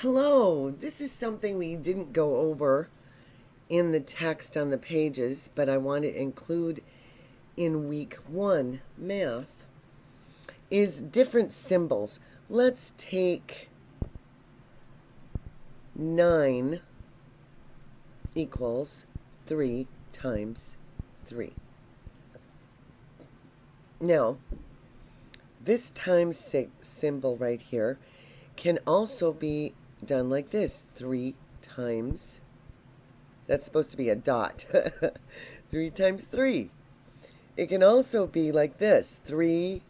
Hello, this is something we didn't go over in the text on the pages, but I want to include in week 1 math is different symbols. Let's take 9 equals 3 times 3. Now, this times symbol right here can also be done like this. 3 times, that's supposed to be a dot. 3 times 3. It can also be like this. 3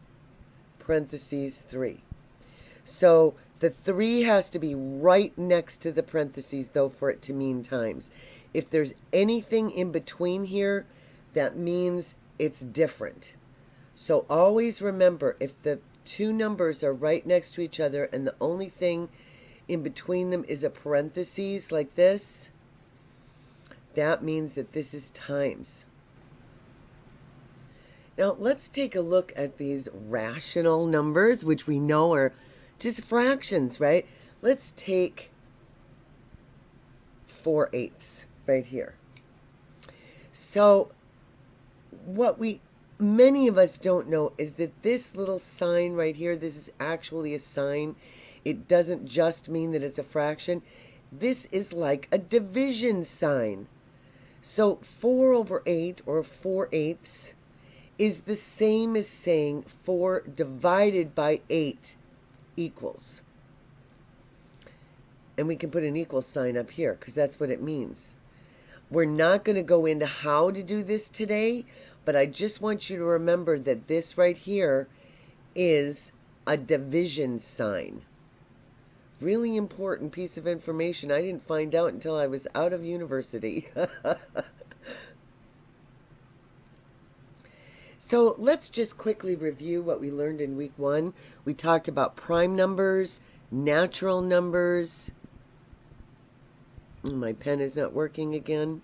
parentheses 3. So the 3 has to be right next to the parentheses, though, for it to mean times. If there's anything in between here, that means it's different. So always remember, if the two numbers are right next to each other and the only thing in between them is a parentheses like this, that means that this is times. Now let's take a look at these rational numbers, which we know are just fractions, right? Let's take 4/8 right here. So what many of us don't know is that this little sign right here, this is actually a sign. It doesn't just mean that it's a fraction. This is like a division sign. So 4/8 or 4/8 is the same as saying 4 divided by 8 equals. And we can put an equal sign up here because that's what it means. We're not going to go into how to do this today, but I just want you to remember that this right here is a division sign. Really important piece of information. I didn't find out until I was out of university. So let's just quickly review what we learned in week 1. We talked about prime numbers, natural numbers. My pen is not working again.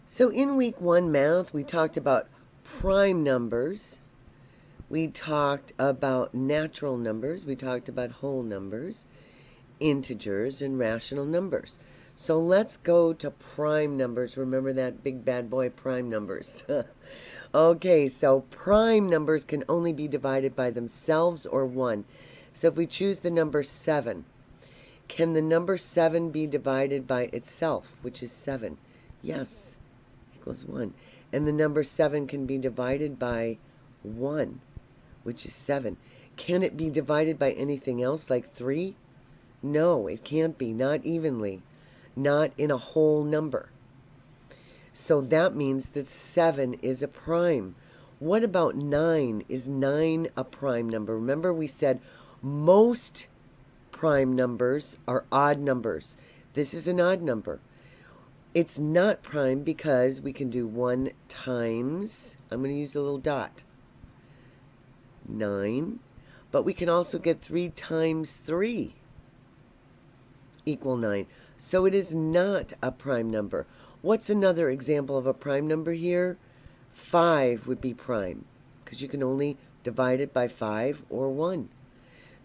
So in week 1 math, we talked about prime numbers. We talked about natural numbers. We talked about whole numbers, integers, and rational numbers. So let's go to prime numbers. Remember that big bad boy, prime numbers. Okay, so prime numbers can only be divided by themselves or 1. So if we choose the number 7, can the number 7 be divided by itself, which is 7? Yes, equals 1. And the number 7 can be divided by 1, which is 7. Can it be divided by anything else like 3? No, it can't be, not evenly, not in a whole number. So that means that 7 is a prime. What about 9? Is 9 a prime number? Remember we said most prime numbers are odd numbers. This is an odd number. It's not prime because we can do 1 times, I'm going to use a little dot, 9, but we can also get 3 times 3 equal 9. So it is not a prime number. What's another example of a prime number here? 5 would be prime because you can only divide it by 5 or 1.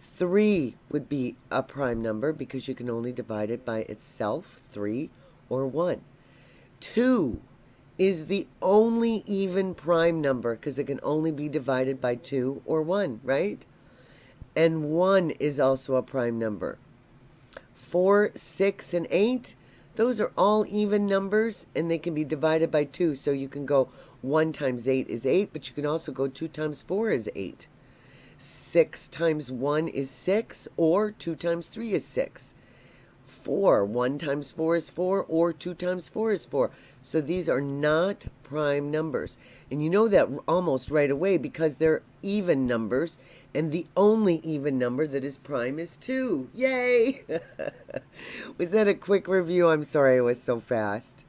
3 would be a prime number because you can only divide it by itself, 3 or 1. 2 is the only even prime number because it can only be divided by 2 or 1, right? And 1 is also a prime number. 4, 6, and 8, those are all even numbers and they can be divided by 2. So you can go 1 times 8 is 8, but you can also go 2 times 4 is 8. 6 times 1 is 6, or 2 times 3 is 6. 4, 1 times 4 is 4, or 2 times 4 is 4. So these are not prime numbers. And you know that almost right away because they're even numbers, and the only even number that is prime is 2. Yay! Was that a quick review? I'm sorry I was so fast.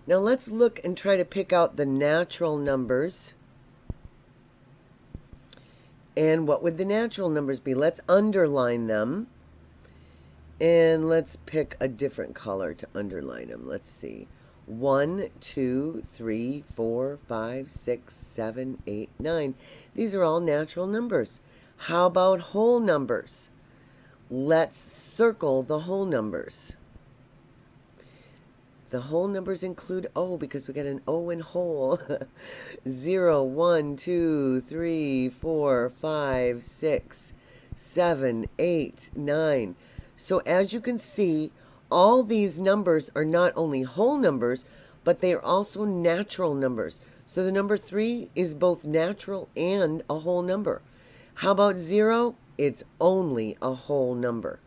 Now let's look and try to pick out the natural numbers. And what would the natural numbers be? Let's underline them. And let's pick a different color to underline them. Let's see. 1, 2, 3, 4, 5, 6, 7, 8, 9. These are all natural numbers. How about whole numbers? Let's circle the whole numbers. The whole numbers include O because we got an O in whole. 0, 1, 2, 3, 4, 5, 6, 7, 8, 9. So as you can see, all these numbers are not only whole numbers, but they are also natural numbers. So the number 3 is both natural and a whole number. How about 0? It's only a whole number.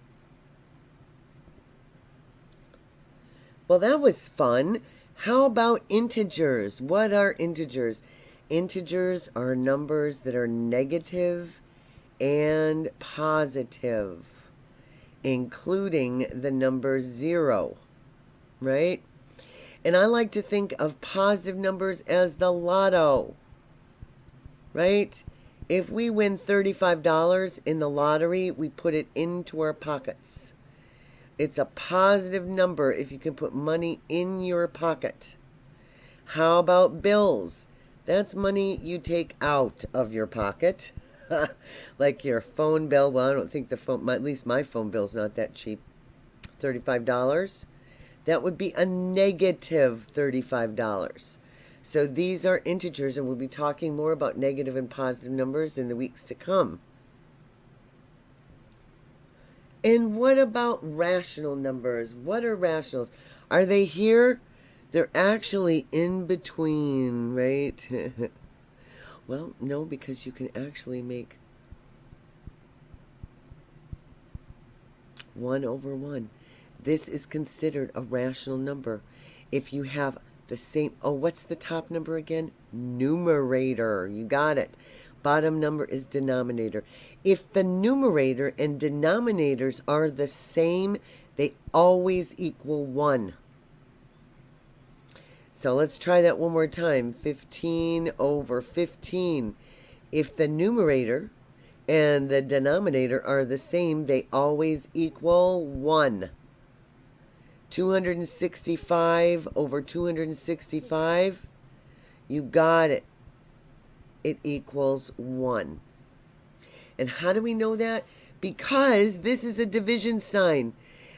Well, that was fun. How about integers? What are integers? Integers are numbers that are negative and positive, including the number 0, right? And I like to think of positive numbers as the lotto, right? If we win $35 in the lottery, we put it into our pockets. It's a positive number if you can put money in your pocket. How about bills? That's money you take out of your pocket. Like your phone bill. Well, I don't think at least my phone bill's not that cheap. $35. That would be a negative $35. So these are integers, and we'll be talking more about negative and positive numbers in the weeks to come. And what about rational numbers? What are rationals? Are they here? They're actually in between, right? Well, no, because you can actually make 1 over 1. This is considered a rational number. If you have the same, what's the top number again? Numerator. You got it. Bottom number is denominator. If the numerator and denominators are the same, they always equal 1. So let's try that one more time. 15 over 15. If the numerator and the denominator are the same, they always equal 1. 265 over 265. You got it. It equals 1. And how do we know that? Because this is a division sign.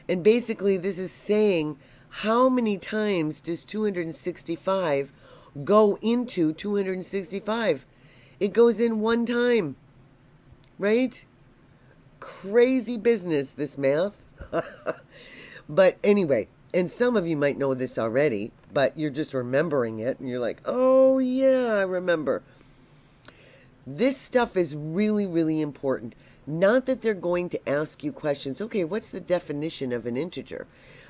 And basically this is saying how many times does 265 go into 265? It goes in 1 time. Right? Crazy business, this math. But anyway, and some of you might know this already, but you're just remembering it and you're like, oh yeah, I remember. This stuff is really, really important. Not that they're going to ask you questions, okay, what's the definition of an integer?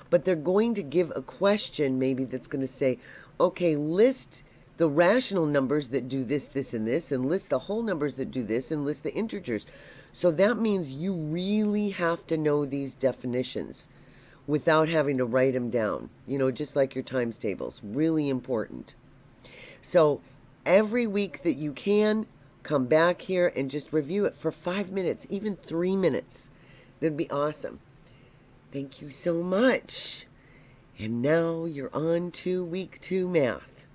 But they're going to give a question maybe that's going to say, okay, list the rational numbers that do this, this, and this, and list the whole numbers that do this, and list the integers. So that means you really have to know these definitions without having to write them down. You know, just like your times tables. Really important. So every week that you can, come back here and just review it for 5 minutes, even 3 minutes. That'd be awesome. Thank you so much. And now you're on to week 2 math.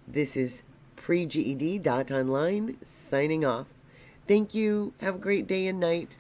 This is PreGED.online signing off. Thank you. Have a great day and night.